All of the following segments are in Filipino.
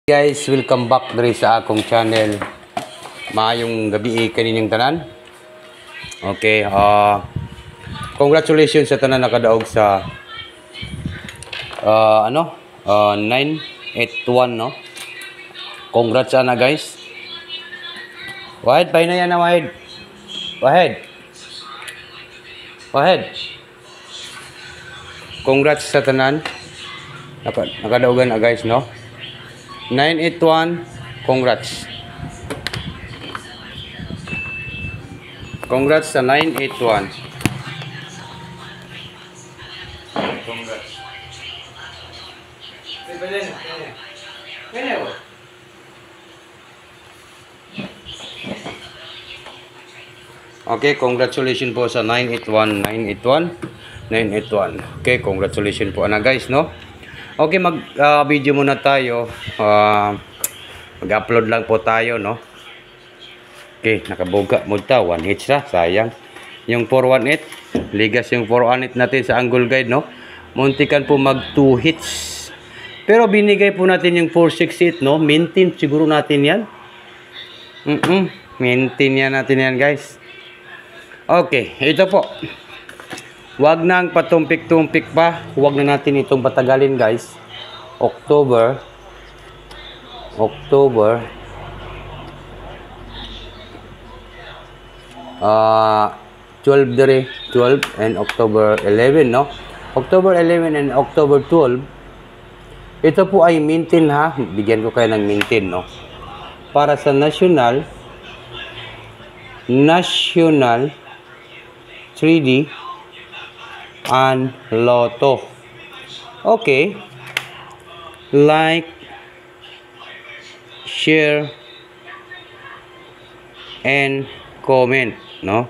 Guys, welcome back diri sa akong channel. Maayong gabi kaninyong tanan. Okay, congratulations sa tanan nakadaog sa 981 no. Congrats ana guys. Wahid pay na yan na Wahid. Wahid. Congrats sa tanan. Nakadaogan na guys no. 981, congrats. Congrats sa 981. Congrats. Okay, congratulations po sa 981. Okay, congratulations po ana guys no. Okay, video muna tayo. Mag-upload lang po tayo, no? Okay, nakabuga mo ta. 1 hits na, sayang. Yung 418, ligas yung 418 natin sa angle guide, no? Muntikan po mag 2 hits. Pero binigay po natin yung 468, no? Maintain siguro natin yan. Maintain yan natin yan, guys. Okay, ito po. Huwag nang patumpik-tumpik pa. Huwag na natin itong patagalin guys. October 12 and October 11 no. October 11 and October 12. Ito po ay maintain ha. Bigyan ko kayo ng maintain no. Para sa national 3D and Lotto. Okay, like, share and comment no.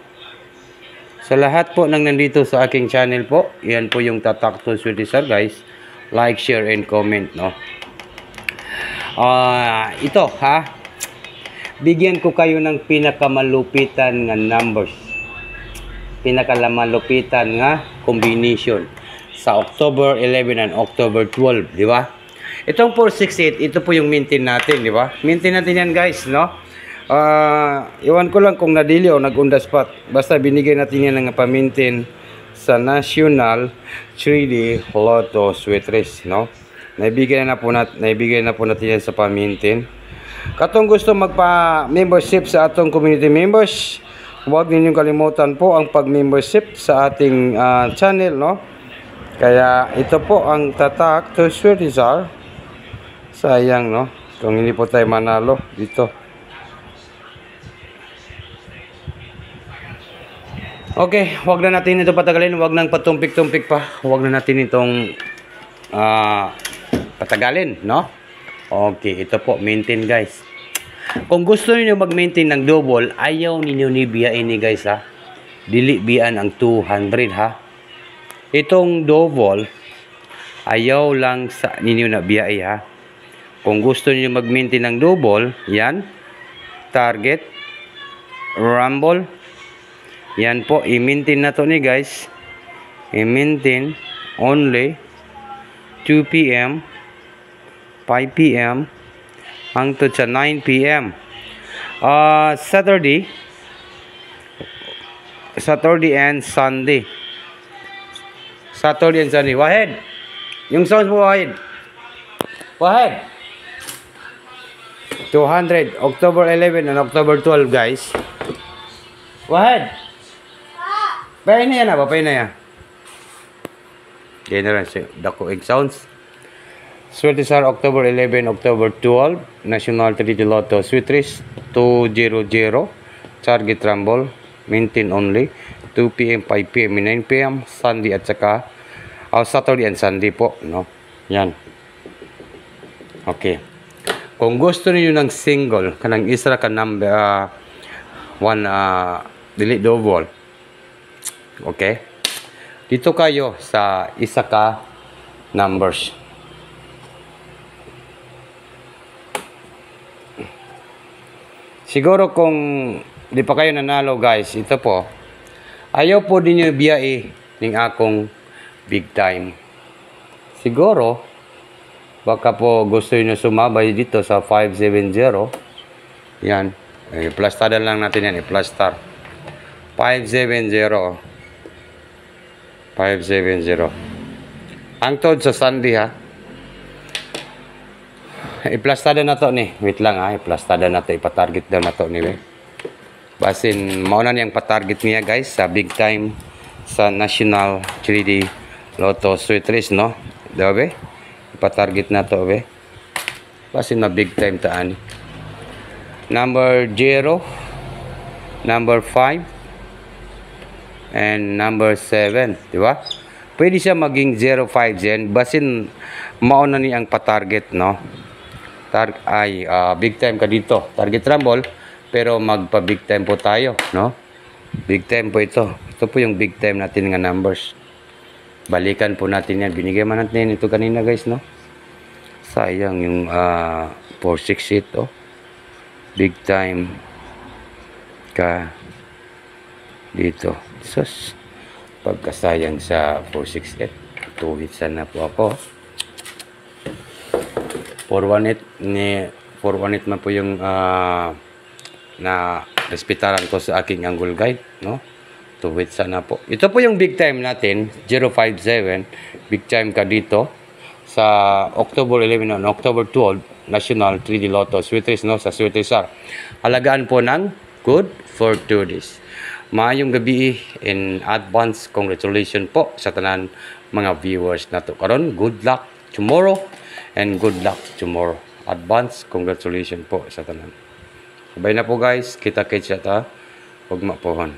Sa lahat po nang nandito sa aking channel po, yan po yung Tatak to Sir guys. Like, share and comment no. Ito ha, bigyan ko kayo ng pinakamalupitan nga numbers, pinakamalupitan nga combination sa October 11 and October 12, di ba? Itong 468, ito po yung maintain natin, di ba? Maintain natin yan, guys, no? Iwan ko lang kung nadili o nag-on the spot. Basta binigay natin yan ng pa-maintain sa National 3D Lotto Sweet Race, no? Naibigay na po natin yan sa pa-maintain. Katong gusto magpa-membership sa atong community members, huwag ninyong kalimutan po ang pag-membership sa ating channel, no? Kaya ito po ang Tatak to Sweetzar. Sayang, no? Kung hindi po tayo manalo dito. Okay, huwag na natin ito patagalin. Huwag nang patumpik-tumpik pa. Huwag na natin itong patagalin, no? Okay, ito po, maintain guys. Kung gusto niyo mag-maintain ng double, ayaw ninyo ni biyain ni guys ha. Dili biyan ang 200 ha. Itong double, ayaw lang sa ninyo na biyay ha. Kung gusto niyo mag-maintain ng double, yan. Target, rumble. Yan po, i-maintain na to ni guys. I-maintain only 2 PM, 5 PM, hangtod sa 9 PM. Saturday and Sunday. Saturday and Sunday. Wahid. Yung sounds mo, Wahid. Wahid. 200. October 11 and October 12, guys. Wahid. Pahin na yan ba? Pahin na yan. General, dako egg sounds. Sweetzar October 11, October 12, National 3D Lotto Sweet Race 200, Target Rumble, maintain only 2 PM, 5 PM, 9 PM, Sunday at saka Saturday and Sunday po, no? Yan. Okay. Kung gusto niyo ng single, kanang isra ka number delete double. Okay? Dito kayo sa isa ka numbers. Siguro kung di pa kayo nanalo guys, ito po. Ayaw po din nyo biyai ning akong big time. Siguro Baka po gusto nyo sumabay dito sa 570. Yan. Plastada lang natin yan. Plus star. 570. 570. Angtod sa Sunday ha. Iplastada na to ni. Wait lang ha. Iplastada na to. Ipatarget daw na to ni. Basin, mauna niyang patarget niya guys sa big time sa National 3D Lotto Sweet Race, no? Daw be? Ipatarget na to be. Basin na big time taan. Number 0, number 5, and number 7, di ba? Pwede siya maging 05 dyan. Basin, mauna niyang patarget, no? Big time ka dito. Target rumble. Pero magpa big time po tayo, no? Big time po ito. Ito po yung big time natin nga numbers. Balikan po natin yan. Binigay man natin ito kanina guys, no? Sayang yung 468, oh. Big time ka dito. Sus. Pagkasayang sa 468. Tuwitsan na po ako. 418 man po yung na respetaran ko sa aking angle guide, no? Tuwid sana po. Ito po yung big time natin, 057. Big time ka dito sa October 11 and October 12, National 3D Lotto Sweet Race, no? Sa Sweet Race. Halagaan po ng good for 2 days. Maayong gabi in advance. Congratulations po sa tanan mga viewers na to. Karon, good luck tomorrow and good luck tomorrow. Advance congratulations po sa tanan. Sabay na po guys, kita-kits ta. Huwag mapuhon.